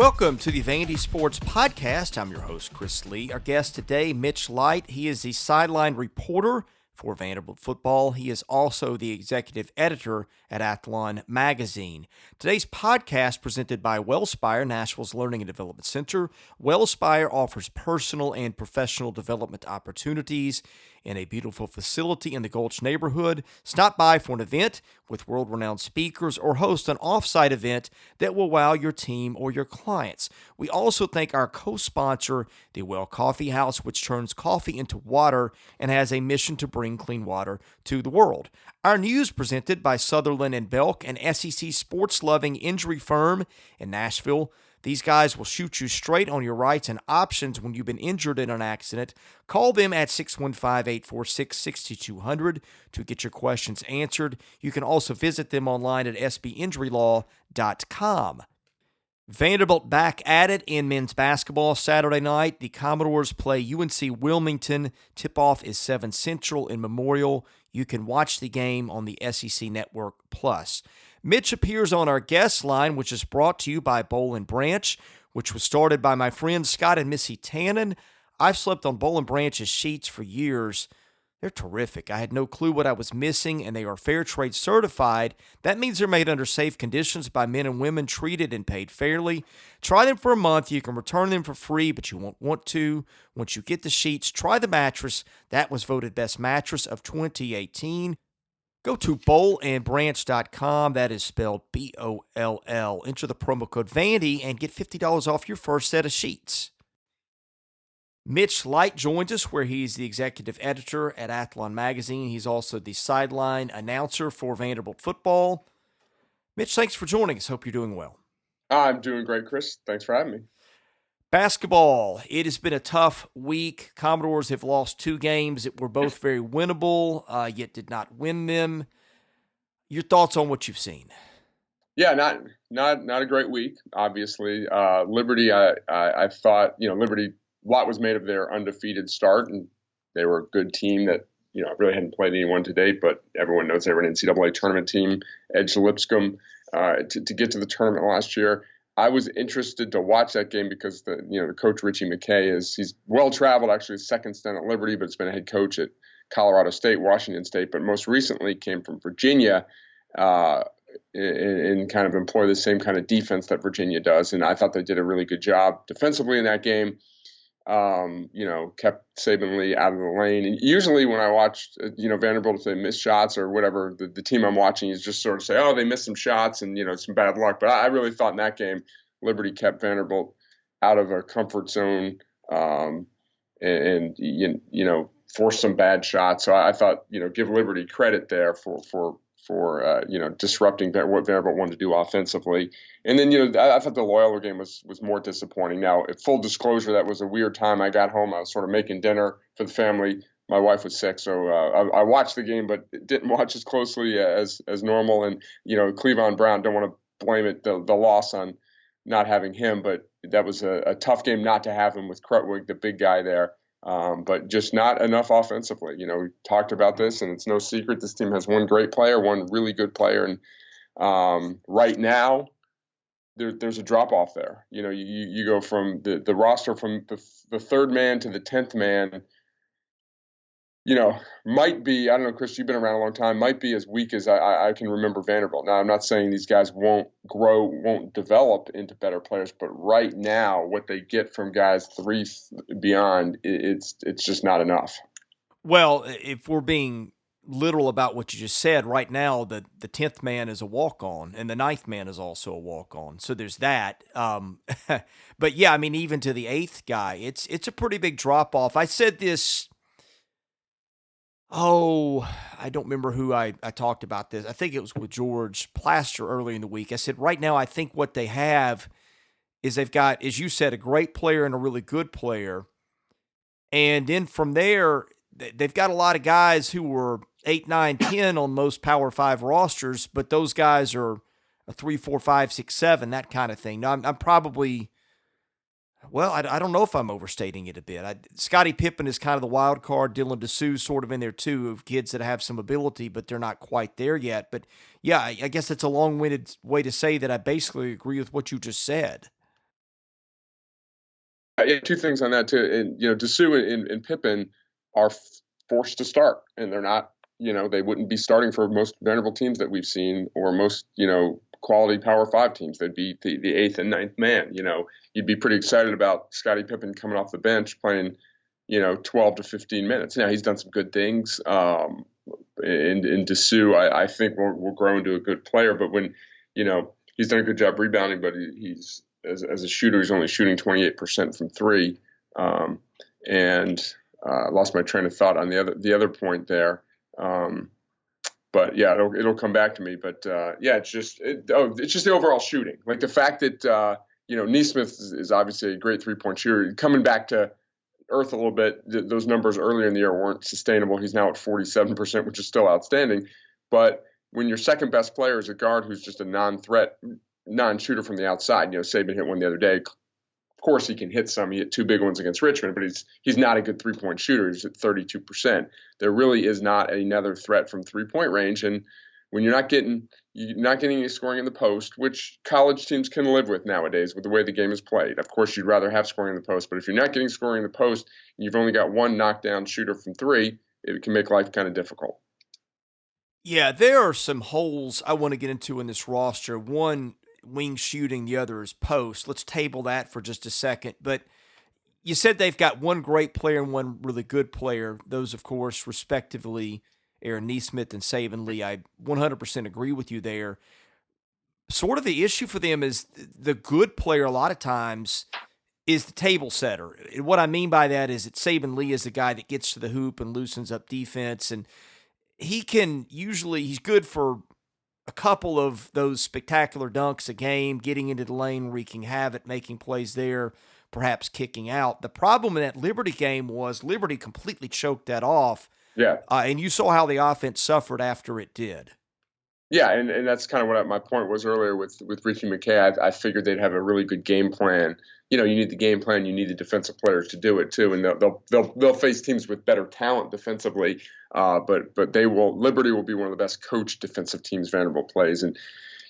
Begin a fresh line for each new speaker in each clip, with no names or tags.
Welcome to the Vandy Sports Podcast. I'm your host, Chris Lee. Our guest today, Mitch Light. He is the sideline reporter for Vanderbilt football. He is also the executive editor at Athlon Magazine. Today's podcast presented by Wellspire, Nashville's Learning and Development Center. Wellspire offers personal and professional development opportunities in a beautiful facility in the Gulch neighborhood. Stop by for an event with world-renowned speakers or host an off-site event that will wow your team or your clients. We also thank our co-sponsor, the Well Coffee House, which turns coffee into water and has a mission to bring clean water to the world. Our news presented by Sutherland and Belk, an SEC sports-loving injury firm in Nashville. These guys will shoot you straight on your rights and options when you've been injured in an accident. Call them at 615-846-6200 to get your questions answered. You can also visit them online at sbinjurylaw.com. Vanderbilt back at it in men's basketball Saturday night. The Commodores play UNC Wilmington. Tip-off is 7 Central in Memorial. You can watch the game on the SEC Network Plus. Mitch appears on our guest line, which is brought to you by Boll & Branch, which was started by my friends Scott and Missy Tannen. I've slept on Boll & Branch's sheets for years. They're terrific. I had no clue what I was missing, and they are fair trade certified. That means they're made under safe conditions by men and women treated and paid fairly. Try them for a month. You can return them for free, but you won't want to. Once you get the sheets, try the mattress. That was voted best mattress of 2018. Go to bollandbranch.com. That is spelled B-O-L-L. Enter the promo code Vandy and get $50 off your first set of sheets. Mitch Light joins us, where he's the executive editor at Athlon Magazine. He's also the sideline announcer for Vanderbilt football. Mitch, thanks for joining us. Hope you're doing well.
I'm doing great, Chris. Thanks for having me.
Basketball, it has been a tough week. Commodores have lost 2 games that were both very winnable, yet did not win them. Your thoughts on what you've seen?
Yeah, not a great week, obviously. Liberty, I thought, Liberty, a lot was made of their undefeated start, and they were a good team that, really hadn't played anyone to date, but everyone knows they were an NCAA tournament team, edged Lipscomb to get to the tournament last year. I was interested to watch that game because the coach Richie McKay he's well traveled, actually his second stint at Liberty, but has been a head coach at Colorado State, Washington State, but most recently came from Virginia and kind of employ the same kind of defense that Virginia does. And I thought they did a really good job defensively in that game. Kept Saban Lee out of the lane. And usually when I watch, Vanderbilt, if they miss shots or whatever, the team I'm watching is just sort of say, oh, they missed some shots and, some bad luck. But I really thought in that game, Liberty kept Vanderbilt out of a comfort zone and forced some bad shots. So I thought, give Liberty credit there for disrupting what Vanderbilt wanted to do offensively. And then, I thought the Loyola game was more disappointing. Now, full disclosure, that was a weird time. I got home. I was sort of making dinner for the family. My wife was sick, so I watched the game, but didn't watch as closely as normal. And, Cleavon Brown, don't want to blame the loss on not having him, but that was a tough game not to have him with Krutwig, the big guy there. But just not enough offensively. We talked about this, and it's no secret. This team has one great player, one really good player, and right now there's a drop off there. You go from the roster from the third man to the 10th man. Might be, I don't know, Chris, you've been around a long time, might be as weak as I can remember Vanderbilt. Now, I'm not saying these guys won't grow, won't develop into better players, but right now, what they get from guys 3 beyond, it's just not enough.
Well, if we're being literal about what you just said, right now, the 10th man is a walk-on, and the 9th man is also a walk-on. So there's that. But yeah, I mean, even to the 8th guy, it's a pretty big drop-off. I said this, I don't remember who I talked about this. I think it was with George Plaster earlier in the week. I said, right now, I think what they have is they've got, as you said, a great player and a really good player. And then from there, they've got a lot of guys who were 8, 9, 10 on most Power 5 rosters, but those guys are a 3, 4, 5, 6, 7, that kind of thing. Now, I'm probably, well, I don't know if I'm overstating it a bit. Scottie Pippen is kind of the wild card. Dylan Dessou's sort of in there too, of kids that have some ability, but they're not quite there yet. But yeah, I guess it's a long-winded way to say that I basically agree with what you just said.
Yeah, two things on that too. And Dessou and Pippen are forced to start, and they're not. They wouldn't be starting for most Vanderbilt teams that we've seen, or most quality Power Five teams. They'd be the eighth and ninth man. You'd be pretty excited about Scottie Pippen coming off the bench playing 12 to 15 minutes. Now he's done some good things. In Dessou, I think will grow into a good player. But when he's done a good job rebounding, but he's as a shooter, he's only shooting 28% from three. And lost my train of thought on the other point there. But yeah, it'll come back to me. But yeah, it's just the overall shooting. Like the fact that Neesmith is obviously a great 3-point shooter. Coming back to earth a little bit, those numbers earlier in the year weren't sustainable. He's now at 47%, which is still outstanding. But when your second best player is a guard who's just a non-threat, non-shooter from the outside, Saban hit one the other day. Of course, he can hit some. He hit two big ones against Richmond, but he's not a good 3-point shooter. He's at 32%. There really is not another threat from 3-point range. And when you're not getting any scoring in the post, which college teams can live with nowadays with the way the game is played. Of course, you'd rather have scoring in the post, but if you're not getting scoring in the post and you've only got one knockdown shooter from three, it can make life kind of difficult.
Yeah, there are some holes I want to get into in this roster. One, wing shooting, the other is post. Let's table that for just a second. But you said they've got one great player and one really good player. Those, of course, respectively, Aaron Neesmith and Saban Lee. I 100% agree with you there. Sort of the issue for them is the good player a lot of times is the table setter. And what I mean by that is that Saban Lee is the guy that gets to the hoop and loosens up defense. And he's good for a couple of those spectacular dunks a game, getting into the lane, wreaking havoc, making plays there, perhaps kicking out. The problem in that Liberty game was Liberty completely choked that off.
Yeah.
And you saw how the offense suffered after it did.
Yeah, and that's kind of what my point was earlier with Ricky McKay. I figured they'd have a really good game plan. You need the game plan. You need the defensive players to do it too, and they'll face teams with better talent defensively. But Liberty will be one of the best coached defensive teams Vanderbilt plays. And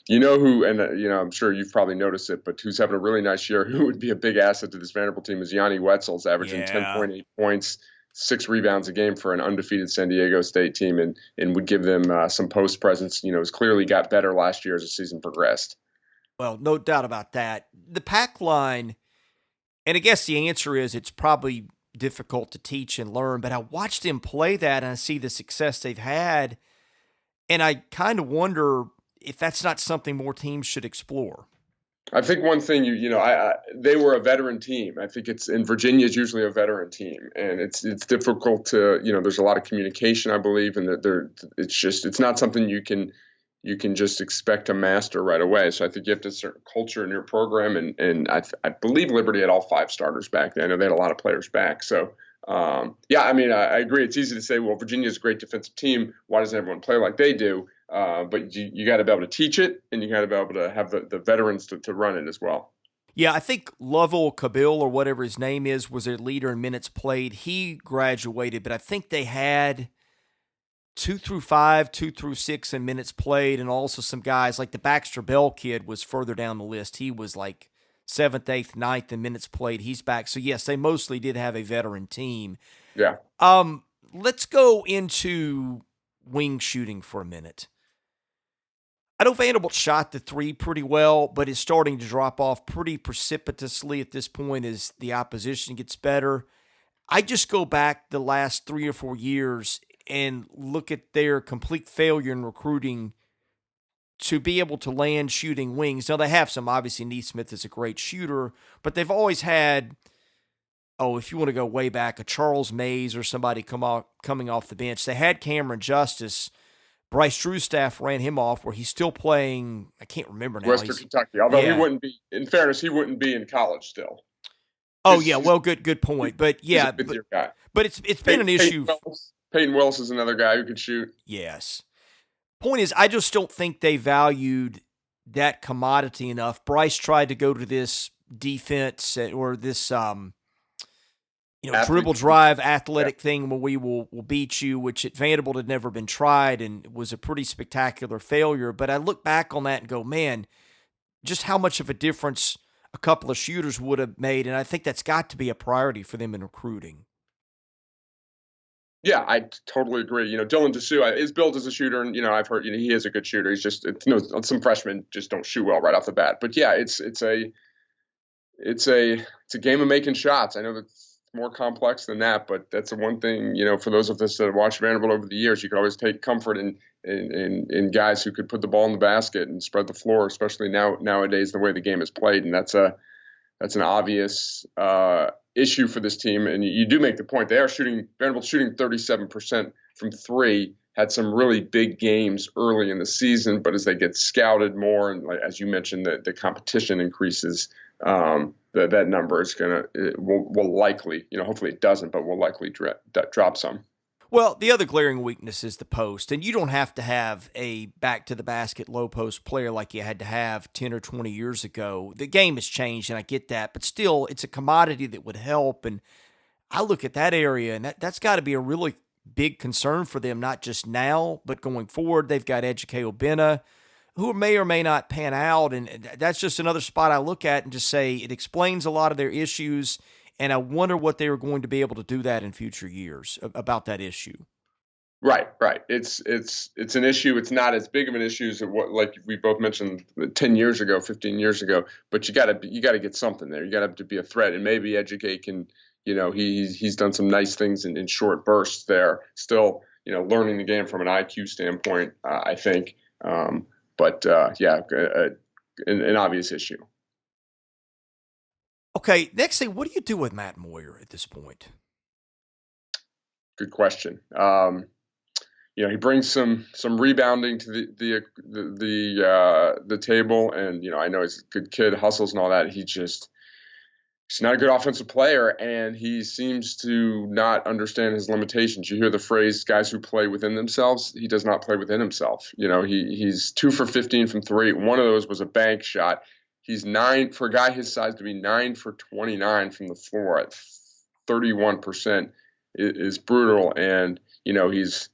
I'm sure you've probably noticed it, but who's having a really nice year, who would be a big asset to this Vanderbilt team is Yanni Wetzel's averaging 10.8 points, 6 rebounds a game for an undefeated San Diego State team, and would give them some post presence. Has clearly got better last year as the season progressed.
Well, no doubt about that. The pack line, and I guess the answer is it's probably difficult to teach and learn, but I watched them play that and I see the success they've had, and I kind of wonder if that's not something more teams should explore.
I think one thing they were a veteran team. I think Virginia is usually a veteran team, and it's difficult to there's a lot of communication, I believe, and it's not something you can just expect to master right away. So I think you have to have a certain culture in your program, and I believe Liberty had all 5 starters back then. I know they had a lot of players back. So I agree. It's easy to say, well, Virginia's a great defensive team. Why doesn't everyone play like they do? But you got to be able to teach it, and you got to be able to have the veterans to run it as well.
Yeah, I think Lovell Cabil, or whatever his name is, was their leader in minutes played. He graduated, but I think they had 2 through 5, 2 through 6 in minutes played, and also some guys like the Baxter Bell kid was further down the list. He was like 7th, 8th, 9th in minutes played. He's back. So, yes, they mostly did have a veteran team.
Yeah.
Let's go into wing shooting for a minute. I know Vanderbilt shot the 3 pretty well, but is starting to drop off pretty precipitously at this point as the opposition gets better. I just go back the last 3 or 4 years and look at their complete failure in recruiting to be able to land shooting wings. Now, they have some. Obviously, Neesmith is a great shooter, but they've always had, if you want to go way back, a Charles Mays or somebody coming off the bench. They had Cameron Justice. Bryce Drew's staff ran him off where he's still playing, I can't remember now.
Western Kentucky, although he wouldn't be, in fairness, he wouldn't be in college still.
Good point. But yeah, but it's been an issue.
Peyton Willis is another guy who could shoot.
Yes. Point is, I just don't think they valued that commodity enough. Bryce tried to go to this defense or this dribble drive athletic thing where we will beat you, which at Vanderbilt had never been tried and was a pretty spectacular failure. But I look back on that and go, man, just how much of a difference a couple of shooters would have made, and I think that's got to be a priority for them in recruiting.
Yeah, I totally agree. Dylan Dessou is built as a shooter, and I've heard he is a good shooter. He's just some freshmen just don't shoot well right off the bat. But yeah, it's a game of making shots. I know that's more complex than that, but that's the one thing, for those of us that have watched Vanderbilt over the years, you can always take comfort in guys who could put the ball in the basket and spread the floor, especially nowadays the way the game is played. And that's an obvious issue for this team. And you do make the point. Vanderbilt's shooting 37% from three, had some really big games early in the season, but as they get scouted more, and as you mentioned, the competition increases, that number is will likely, hopefully it doesn't, but will likely drop some.
Well, the other glaring weakness is the post, and you don't have to have a back-to-the-basket low-post player like you had to have 10 or 20 years ago. The game has changed, and I get that, but still, it's a commodity that would help, and I look at that area, and that's got to be a really big concern for them, not just now, but going forward. They've got Ejike Obinna, who may or may not pan out, and that's just another spot I look at and just say it explains a lot of their issues, and I wonder what they are going to be able to do that in future years about that issue.
Right. It's an issue. It's not as big of an issue as what, like we both mentioned 10 years ago, 15 years ago, but you gotta get something there. You gotta have to be a threat. And maybe Educate can, he's done some nice things in short bursts there, still, learning the game from an IQ standpoint, I think. But yeah, an obvious issue.
Okay, next thing, what do you do with Matt Moyer at this point?
Good question. He brings some rebounding to the table, and I know he's a good kid, hustles and all that. He's not a good offensive player, and he seems to not understand his limitations. You hear the phrase "guys who play within themselves." He does not play within himself. He's 2 for 15 from three. One of those was a bank shot. He's 9 for a guy his size to be 9 for 29 from the floor at 31% is brutal, and he's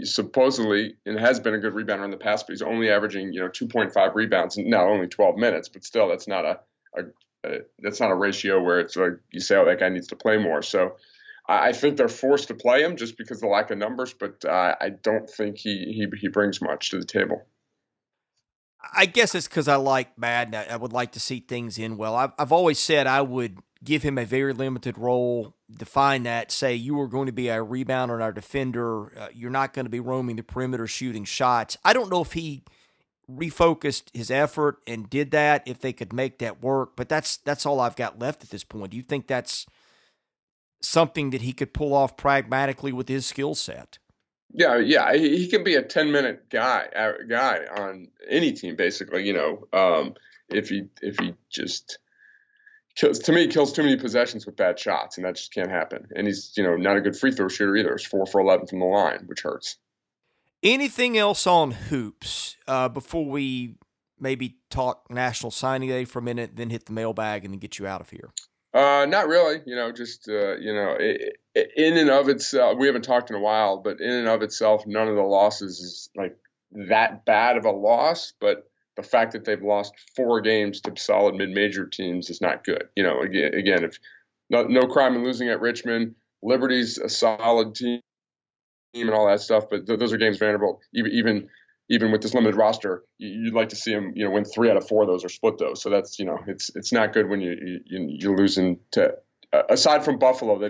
supposedly and has been a good rebounder in the past, but he's only averaging 2.5 rebounds, not only 12 minutes, but still that's not a ratio where it's like you say, oh, that guy needs to play more. So I think they're forced to play him just because of the lack of numbers, but I don't think he brings much to the table.
I guess it's because I like Madden. I would like to see things in well. I've always said I would give him a very limited role, define that, say you are going to be our rebounder and our defender. You're not going to be roaming the perimeter shooting shots. I don't know if he refocused his effort and did that, if they could make that work, but that's all I've got left at this point. Do you think that's something that he could pull off pragmatically with his skill set?
Yeah. He can be a 10-minute guy on any team, basically. If he just kills too many possessions with bad shots, and that just can't happen. And he's not a good free throw shooter either. He's 4 for 11 from the line, which hurts.
Anything else on hoops before we maybe talk National Signing Day for a minute, then hit the mailbag and then get you out of here?
Not really. Just in and of itself, we haven't talked in a while, but in and of itself, none of the losses is like that bad of a loss. But the fact that they've lost 4 games to solid mid-major teams is not good. Again, if no crime in losing at Richmond, Liberty's a solid team and all that stuff, but those are games Vanderbilt, even with this limited roster, you'd like to see them, win 3 out of 4 of those or split those. So that's, it's not good when you're losing to. Aside from Buffalo, they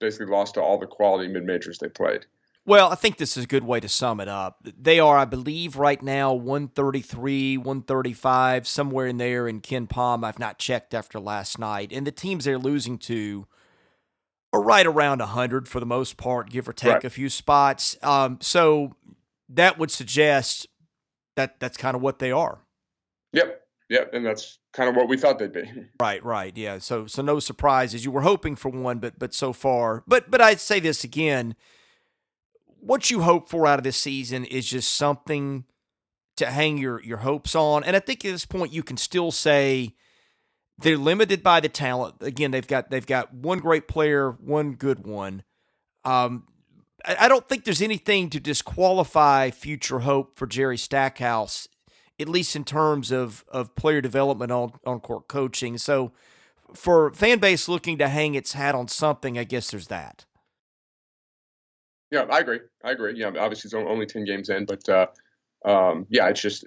basically lost to all the quality mid-majors they played.
Well, I think this is a good way to sum it up. They are, I believe, right now 133, 135, somewhere in there in Ken Palm. I've not checked after last night. And the teams they're losing to are right around 100 for the most part, give or take
Right.
a few spots. So that would suggest that that's kind of what they are.
Yep, and that's kind of what we thought they'd be.
Right, yeah. So no surprises. You were hoping for one, but so far. But I'd say this again. What you hope for out of this season is just something to hang your hopes on. And I think at this point you can still say they're limited by the talent. Again, they've got one great player, one good one. I don't think there's anything to disqualify future hope for Jerry Stackhouse at least in terms of player development on court coaching. So for fan base looking to hang its hat on something, I guess there's that.
Yeah, I agree. I agree. Yeah, obviously it's only 10 games in, but yeah, it's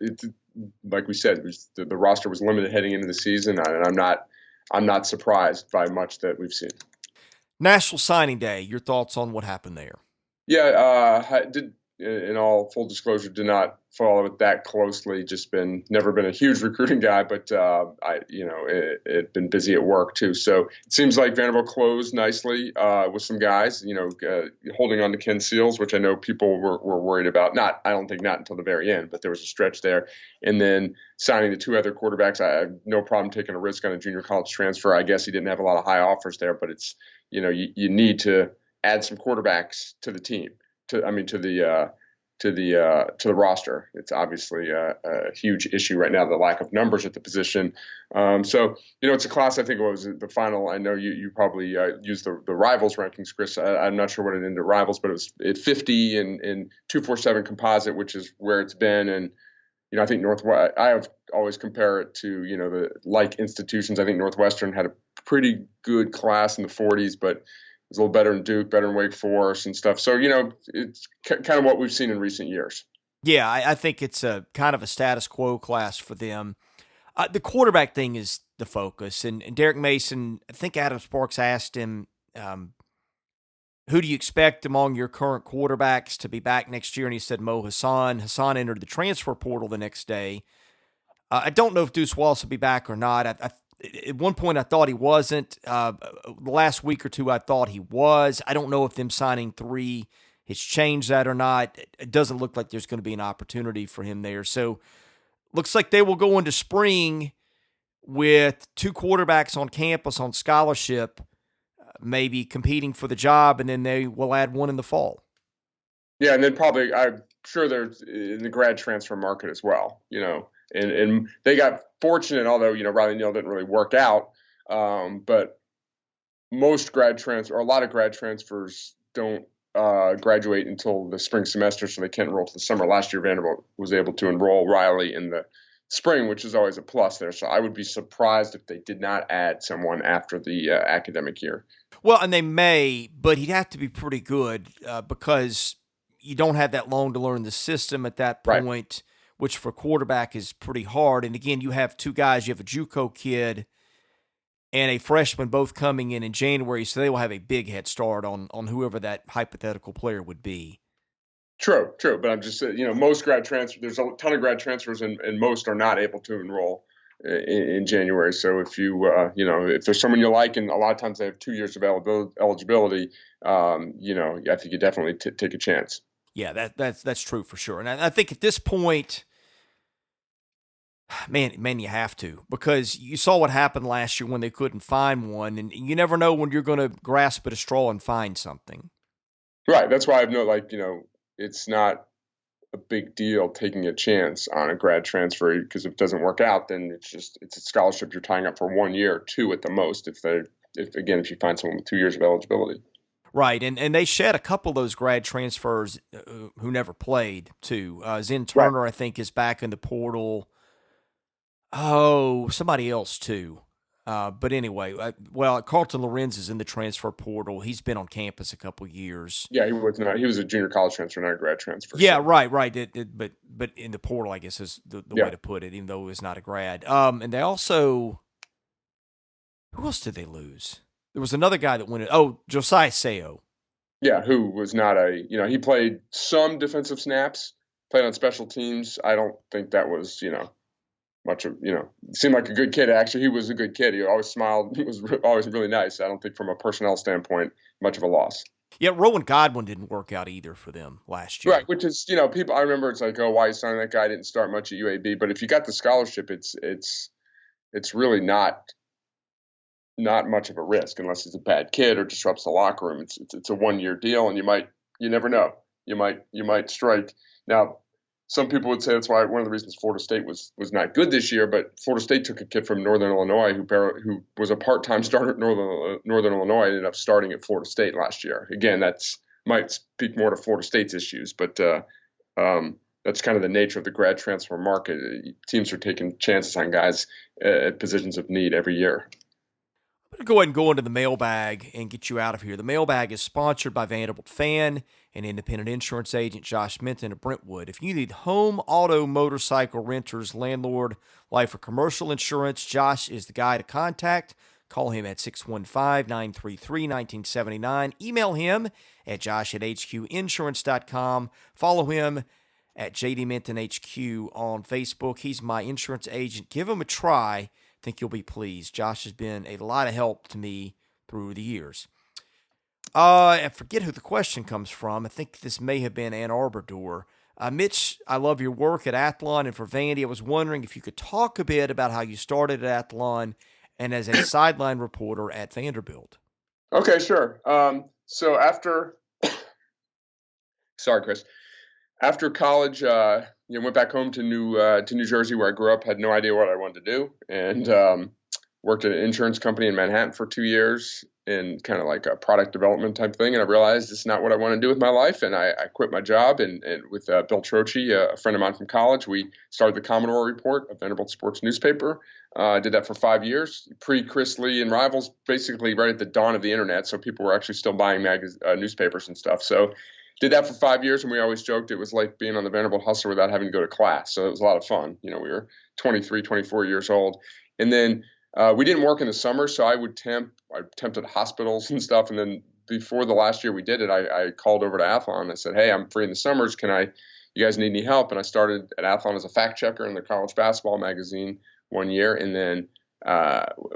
like we said, the roster was limited heading into the season, and I'm not surprised by much that we've seen.
National Signing Day, your thoughts on what happened there?
Yeah, I did. In all full disclosure, did not follow it that closely. Just never been a huge recruiting guy, but it been busy at work too. So it seems like Vanderbilt closed nicely with some guys. Holding on to Ken Seals, which I know people were worried about. I don't think not until the very end, but there was a stretch there, and then signing the two other quarterbacks. I have no problem taking a risk on a junior college transfer. I guess he didn't have a lot of high offers there, but it's you need to add some quarterbacks to the team. To the roster. It's obviously a huge issue right now, the lack of numbers at the position. So it's a class. I think it was the final. I know you probably used the rivals rankings, Chris. I'm not sure what it ended rivals, but it was at 50 in 247 composite, which is where it's been. And I think Northwest. I have always compare it to the like institutions. I think Northwestern had a pretty good class in the 40s, but a little better than Duke, better than Wake Forest and stuff. So, it's kind of what we've seen in recent years.
Yeah, I think it's a kind of a status quo class for them. The quarterback thing is the focus. And Derek Mason, I think Adam Sparks asked him, who do you expect among your current quarterbacks to be back next year? And he said Mo Hassan. Hassan entered the transfer portal the next day. I don't know if Deuce Wallace will be back or not. At one point, I thought he wasn't. The last week or two, I thought he was. I don't know if them signing 3 has changed that or not. It doesn't look like there's going to be an opportunity for him there. So looks like they will go into spring with 2 quarterbacks on campus on scholarship, maybe competing for the job, and then they will add 1 in the fall.
Yeah, and then probably I'm sure there's in the grad transfer market as well. And they got fortunate, although Riley Neal didn't really work out. But most grad transfer, or a lot of grad transfers, don't graduate until the spring semester, so they can't enroll to the summer. Last year, Vanderbilt was able to enroll Riley in the spring, which is always a plus there. So I would be surprised if they did not add someone after the academic year.
Well, and they may, but he'd have to be pretty good because you don't have that long to learn the system at that point. Right. Which for quarterback is pretty hard. And again, you have 2 guys. You have a JUCO kid and a freshman both coming in January, so they will have a big head start on whoever that hypothetical player would be.
True. But I'm just saying, most grad transfers, there's a ton of grad transfers, and most are not able to enroll in January. So if if there's someone you like, and a lot of times they have 2 years of eligibility, I think you definitely take a chance.
Yeah, that's true for sure. And I think at this point, man, you have to, because you saw what happened last year when they couldn't find one, and you never know when you're going to grasp at a straw and find something.
Right. That's why it's not a big deal taking a chance on a grad transfer, because if it doesn't work out, then it's a scholarship you're tying up for 1 year, 2 at the most. If you find someone with 2 years of eligibility.
Right, and they shed a couple of those grad transfers who never played, too. Zen Turner, right, I think, is back in the portal. Oh, somebody else, too. But anyway, Carlton Lorenz is in the transfer portal. He's been on campus a couple years.
Yeah, he was not. He was a junior college transfer, not a grad transfer.
Yeah, so. Right. But in the portal, I guess, is the way to put it, even though it was not a grad. And they also – who else did they lose? There was another guy that went – Josiah Seo.
Yeah, who was not he played some defensive snaps, played on special teams. I don't think that was, much of, seemed like a good kid. Actually, he was a good kid. He always smiled. He was always really nice. I don't think from a personnel standpoint, much of a loss.
Yeah, Rowan Godwin didn't work out either for them last year.
Right, which is, people, I remember it's like, why you signing that guy? Didn't start much at UAB. But if you got the scholarship, it's really not much of a risk unless he's a bad kid or disrupts the locker room. It's a 1-year deal, and you never know. You might strike. Now, some people would say that's why one of the reasons Florida State was not good this year, but Florida State took a kid from Northern Illinois who was a part-time starter at Northern Illinois, ended up starting at Florida State last year. Again, might speak more to Florida State's issues, but that's kind of the nature of the grad transfer market. Teams are taking chances on guys at positions of need every year.
I'm going to go ahead and go into the mailbag and get you out of here. The mailbag is sponsored by Vanderbilt Fan and independent insurance agent Josh Minton of Brentwood. If you need home, auto, motorcycle, renters, landlord, life, or commercial insurance, Josh is the guy to contact. Call him at 615-933-1979. Email him at josh@hqinsurance.com. Follow him at jdmintonhq on Facebook. He's my insurance agent. Give him a try. Think you'll be pleased. Josh has been a lot of help to me through the years. I forget who the question comes from. I think this may have been Ann Arbor Door. Mitch, I love your work at Athlon and for Vandy. I was wondering if you could talk a bit about how you started at Athlon and as a sideline reporter at Vanderbilt.
Okay, sure. So after, sorry, Chris, after college, went back home to New Jersey where I grew up. Had no idea what I wanted to do, and worked at an insurance company in Manhattan for 2 years in kind of like a product development type thing. And I realized it's not what I want to do with my life, and I quit my job. And with Bill Troche, a friend of mine from college, we started the Commodore Report, a Vanderbilt sports newspaper. Did that for 5 years, pre-Chris Lee and Rivals, basically right at the dawn of the internet. So people were actually still buying newspapers and stuff. So did that for 5 years, and we always joked it was like being on the Vanderbilt Hustler without having to go to class. So it was a lot of fun. We were 23, 24 years old. And then we didn't work in the summer, so I temped at hospitals and stuff. And then before the last year we did it, I called over to Athlon. I said, hey, I'm free in the summers. You guys need any help? And I started at Athlon as a fact checker in the college basketball magazine 1 year. And then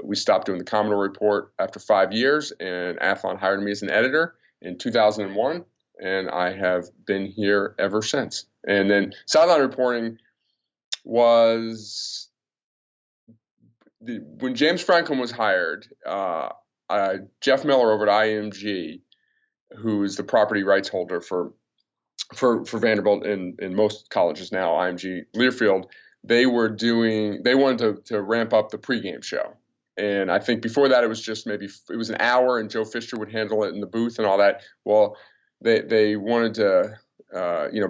we stopped doing the Commodore Report after 5 years, and Athlon hired me as an editor in 2001. And I have been here ever since. And then sideline reporting was when James Franklin was hired. Jeff Miller over at IMG, who is the property rights holder for Vanderbilt in most colleges now, IMG Learfield, they wanted to ramp up the pregame show. And I think before that it was an hour, and Joe Fisher would handle it in the booth and all that. Well, they wanted to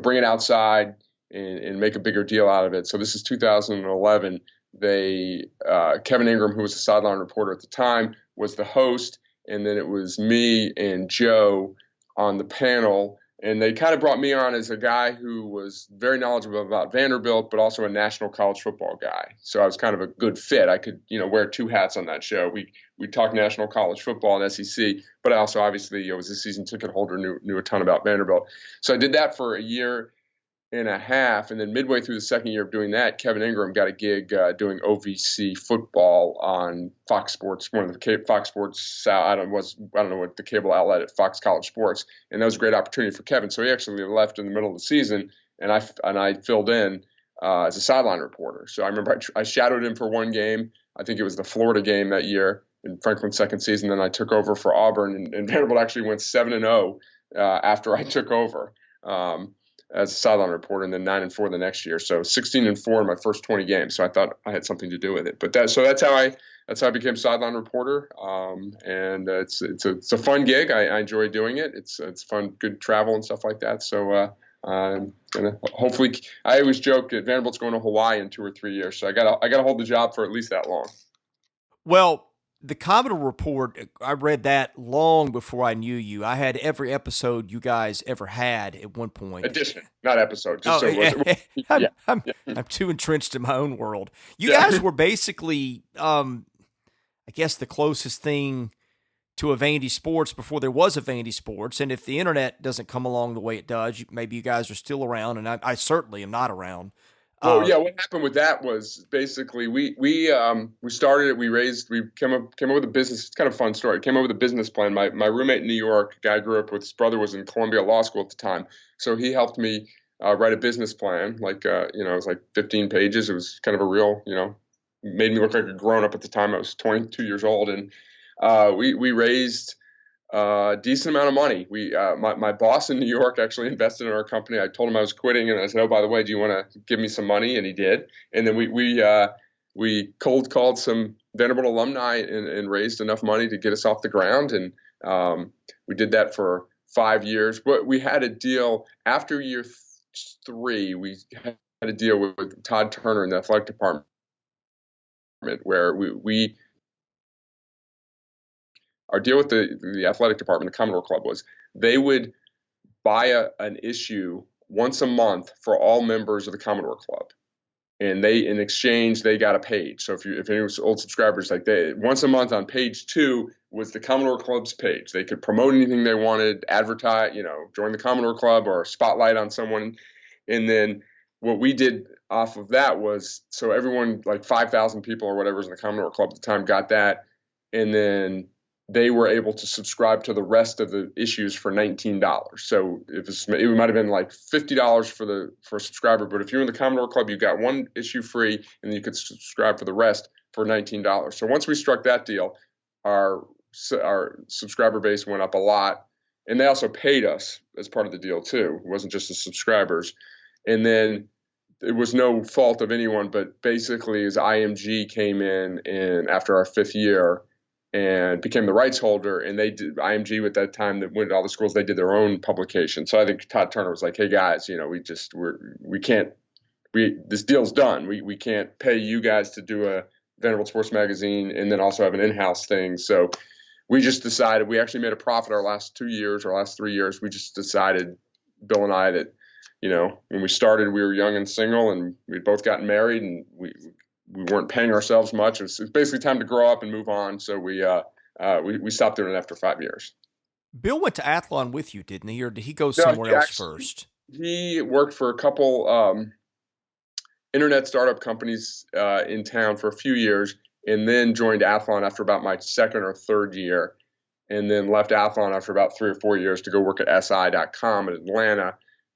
bring it outside and make a bigger deal out of it. So this is 2011. Kevin Ingram, who was a sideline reporter at the time, was the host, and then it was me and Joe on the panel. And they kind of brought me on as a guy who was very knowledgeable about Vanderbilt, but also a national college football guy. So I was kind of a good fit. I could, wear two hats on that show. We talked national college football and SEC, but I also obviously was a season ticket holder, knew a ton about Vanderbilt. So I did that for a year and a half, and then midway through the second year of doing that, Kevin Ingram got a gig doing OVC football on Fox Sports, one of the Fox Sports. I don't know what the cable outlet at Fox College Sports, and that was a great opportunity for Kevin. So he actually left in the middle of the season, and I filled in as a sideline reporter. So I remember I shadowed him for one game. I think it was the Florida game that year in Franklin's second season. Then I took over for Auburn, and Vanderbilt actually went 7-0 after I took over. As a sideline reporter, and then 9-4 the next year. So 16-4 in my first 20 games. So I thought I had something to do with it. But that's how I became sideline reporter. And it's a fun gig. I enjoy doing it. It's fun, good travel and stuff like that. So hopefully, I always joke that Vanderbilt's going to Hawaii in 2 or 3 years. So I gotta hold the job for at least that long.
Well, the Commodore Report, I read that long before I knew you. I had every episode you guys ever had at one point.
Edition, not episode. Just
I'm too entrenched in my own world. You guys were basically, I guess, the closest thing to a Vandy Sports before there was a Vandy Sports. And if the internet doesn't come along the way it does, maybe you guys are still around, and I certainly am not around.
Well, what happened with that was basically we started it. We came up with a business. It's kind of a fun story. Came up with a business plan. My roommate in New York, a guy I grew up with, his brother was in Columbia Law School at the time, so he helped me write a business plan. It was like 15 pages. It was kind of a real, made me look like a grown up at the time. I was 22 years old, and we raised a decent amount of money. My boss in New York actually invested in our company. I told him I was quitting, and I said, "Oh, by the way, do you want to give me some money?" And he did. And then we cold called some Vanderbilt alumni and raised enough money to get us off the ground. And we did that for 5 years. But we had a deal after year three, we had a deal with Todd Turner in the athletic department where we our deal with the athletic department, the Commodore Club, was they would buy an issue once a month for all members of the Commodore Club. And they, in exchange, they got a page. So if any old subscribers, like they once a month on page 2 was the Commodore Club's page. They could promote anything they wanted, advertise, join the Commodore Club or spotlight on someone. And then what we did off of that was, so everyone, like 5,000 people or whatever was in the Commodore Club at the time, got that. And then they were able to subscribe to the rest of the issues for $19. So it might have been like $50 for a subscriber, but if you're in the Commodore Club, you got one issue free, and you could subscribe for the rest for $19. So once we struck that deal, our subscriber base went up a lot, and they also paid us as part of the deal too. It wasn't just the subscribers, and then it was no fault of anyone, but basically as IMG came in and after our 5th year and became the rights holder, and they did IMG at that time that went to all the schools, they did their own publication. So I think Todd Turner was like, hey guys, we can't, this deal's done. We can't pay you guys to do a Vanderbilt Sports Magazine and then also have an in-house thing. So we just decided, we actually made a profit our last 2 years, our last 3 years. We just decided, Bill and I, that, when we started, we were young and single, and we'd both gotten married, and we weren't paying ourselves much. It was basically time to grow up and move on. So we stopped doing it after 5 years.
Bill went to Athlon with you, didn't he? Or did he go
No,
somewhere else first?
He worked for a couple internet startup companies in town for a few years, and then joined Athlon after about my 2nd or 3rd year, and then left Athlon after about 3 or 4 years to go work at SI.com in Atlanta,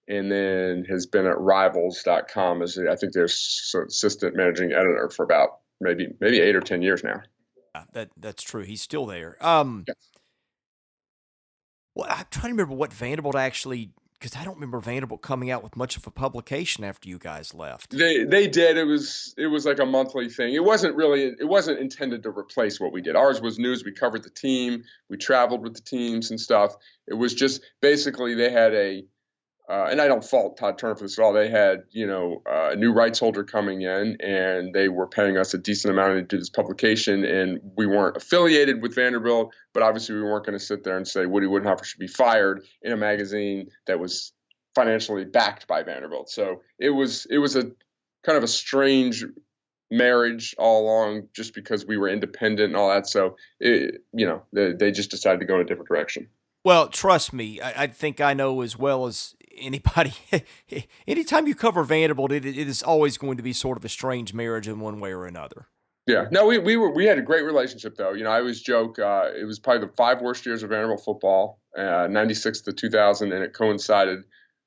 and then has been at Rivals.com as, I think, their assistant managing editor for about maybe 8 or 10 years now.
Yeah, that's true. He's still there.
Yes.
Well, I'm trying to remember what Vanderbilt actually, because I don't remember Vanderbilt coming out with much of a publication after you guys left.
They did. It was like a monthly thing. It wasn't intended to replace what we did. Ours was news. We covered the team. We traveled with the teams and stuff. It was just basically they had and I don't fault Todd Turner for this at all. They had, a new rights holder coming in, and they were paying us a decent amount to do this publication, and we weren't affiliated with Vanderbilt, but obviously we weren't going to sit there and say Woody Woodenhofer should be fired in a magazine that was financially backed by Vanderbilt. So it was a kind of a strange marriage all along, just because we were independent and all that. So they just decided to go in a different direction.
Well, trust me, I think I know as well as anybody. Anytime you cover Vanderbilt, it is always going to be sort of a strange marriage in one way or another.
Yeah, no, we had a great relationship though. I always joke it was probably the 5 worst years of Vanderbilt football, 96 to 2000, and it coincided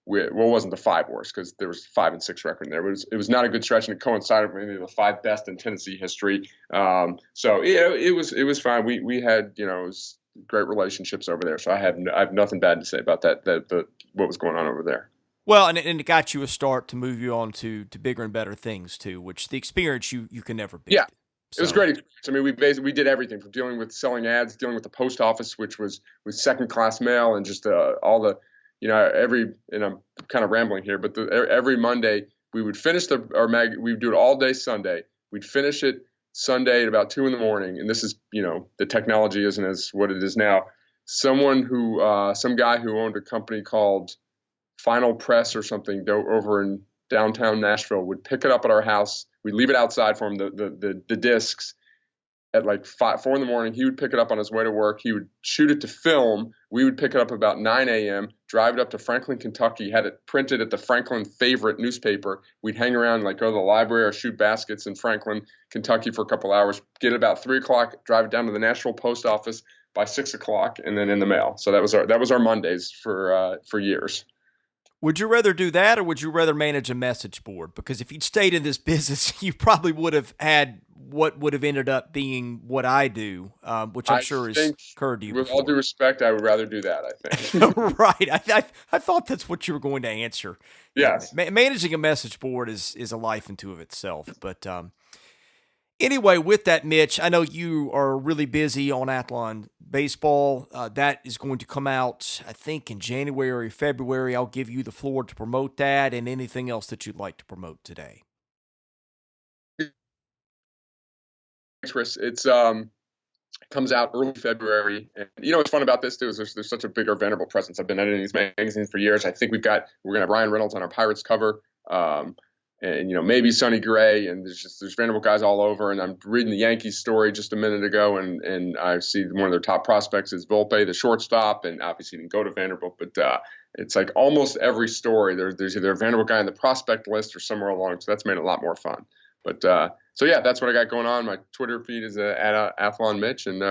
with, well, it wasn't the 5 worst because there was 5 and 6 record in there, but it was not a good stretch, and it coincided with maybe the 5 best in Tennessee history. So it was fine. We had it was great relationships over there. So I have nothing bad to say about that what was going on over there.
Well, and it got you a start to move you on to bigger and better things too, which the experience you can never beat.
Yeah. So. It was great experience. I mean, we did everything from dealing with selling ads, dealing with the post office, which was with second class mail, and just all the, and I'm kind of rambling here, but every Monday we would finish we would do it all day Sunday. We'd finish it Sunday at about 2 a.m, and this is, the technology isn't as what it is now. Some guy who owned a company called Final Press or something over in downtown Nashville would pick it up at our house. We'd leave it outside for him, the discs, at like 4 a.m. He would pick it up on his way to work. He would shoot it to film. We would pick it up about 9 a.m., drive it up to Franklin, Kentucky, had it printed at the Franklin Favorite newspaper. We'd hang around, like go to the library or shoot baskets in Franklin, Kentucky for a couple hours, get it about 3 o'clock, drive it down to the Nashville post office by 6 o'clock, and then in the mail. So that was our Mondays for years.
Would you rather do that, or would you rather manage a message board? Because if you'd stayed in this business, you probably would have had what would have ended up being what I do, which I'm sure has occurred to you
with
before.
All due respect, I would rather do that, I think.
Right. I thought that's what you were going to answer.
Yes.
Managing a message board is a life unto of itself. But Anyway, with that, Mitch, I know you are really busy on Athlon Baseball. That is going to come out, I think, in January, February. I'll give you the floor to promote that and anything else that you'd like to promote today.
Chris, it's comes out early February, and what's fun about this too is there's such a bigger Vanderbilt presence. I've been editing these magazines for years. I think we're gonna have Ryan Reynolds on our Pirates cover, and maybe Sonny Gray, and there's Vanderbilt guys all over. And I'm reading the Yankees story just a minute ago, and I see one of their top prospects is Volpe, the shortstop, and obviously he didn't go to Vanderbilt, but it's like almost every story there's either a Vanderbilt guy on the prospect list or somewhere along. So that's made it a lot more fun. But so yeah, that's what I got going on. My Twitter feed is at Athlon Mitch, and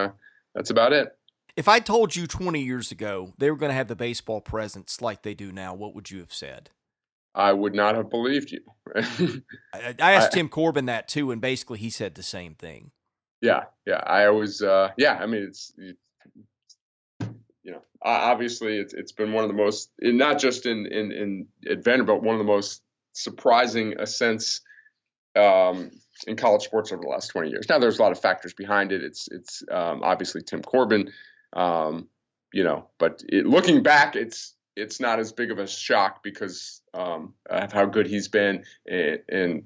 that's about it.
If I told you 20 years ago they were going to have the baseball presence like they do now, what would you have said?
I would not have believed you.
I asked Tim Corbin that too, and basically he said the same thing.
Yeah. I always, I mean, obviously it's been one of the most, not just in at Vanderbilt, one of the most surprising ascents in college sports over the last 20 years. Now there's a lot of factors behind it. It's obviously Tim Corbin, but looking back, it's not as big of a shock because of how good he's been, and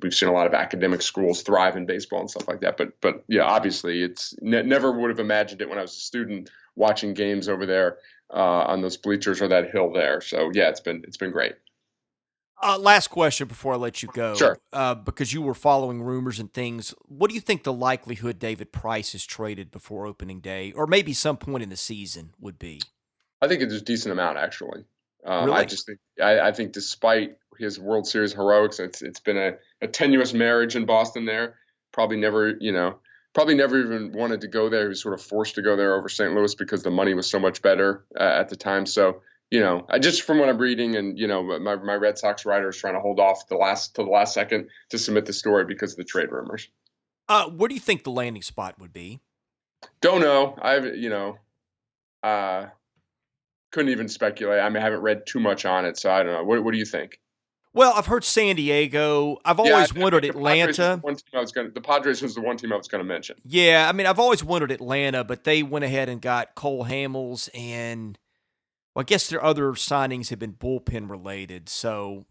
we've seen a lot of academic schools thrive in baseball and stuff like that. But yeah, obviously, it's never would have imagined it when I was a student watching games over there on those bleachers or that hill there. So yeah, it's been great.
Last question before I let you go.
Sure.
Because you were following rumors and things, what do you think the likelihood David Price is traded before opening day, or maybe some point in the season, would be?
I think it's a decent amount, actually.
Really?
I think despite his World Series heroics, it's been a tenuous marriage in Boston there. Probably never even wanted to go there. He was sort of forced to go there over St. Louis because the money was so much better at the time. So, I just from what I'm reading, and my Red Sox writer is trying to hold off till the last second to submit the story because of the trade rumors.
Where do you think the landing spot would be?
Don't know. Couldn't even speculate. I mean, I haven't read too much on it, so I don't know. What do you think?
Well, I've heard San Diego. I've always wondered Atlanta.
The Padres was the one team I was going to mention.
Yeah, I mean, I've always wondered Atlanta, but they went ahead and got Cole Hamels, and I guess their other signings have been bullpen related. So,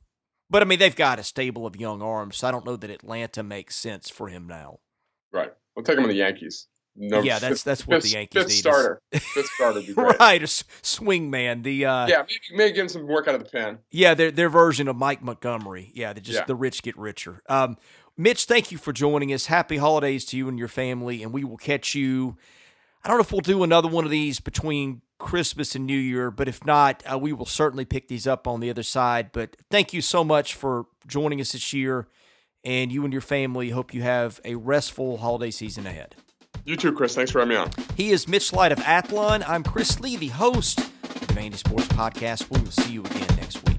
but I mean, they've got a stable of young arms, so I don't know that Atlanta makes sense for him now.
Right. We'll take him to the Yankees.
No, yeah, that's what the Yankees need.
Fifth starter would be great.
Right, a swing man.
Maybe give him some work out of the pen.
Yeah, their version of Mike Montgomery. Yeah, the rich get richer. Mitch, thank you for joining us. Happy holidays to you and your family, and we will catch you. I don't know if we'll do another one of these between Christmas and New Year, but if not, we will certainly pick these up on the other side. But thank you so much for joining us this year, and you and your family. Hope you have a restful holiday season ahead.
You too, Chris. Thanks for having me on.
He is Mitch Light of Athlon. I'm Chris Lee, the host of the Vandy Sports Podcast. We will see you again next week.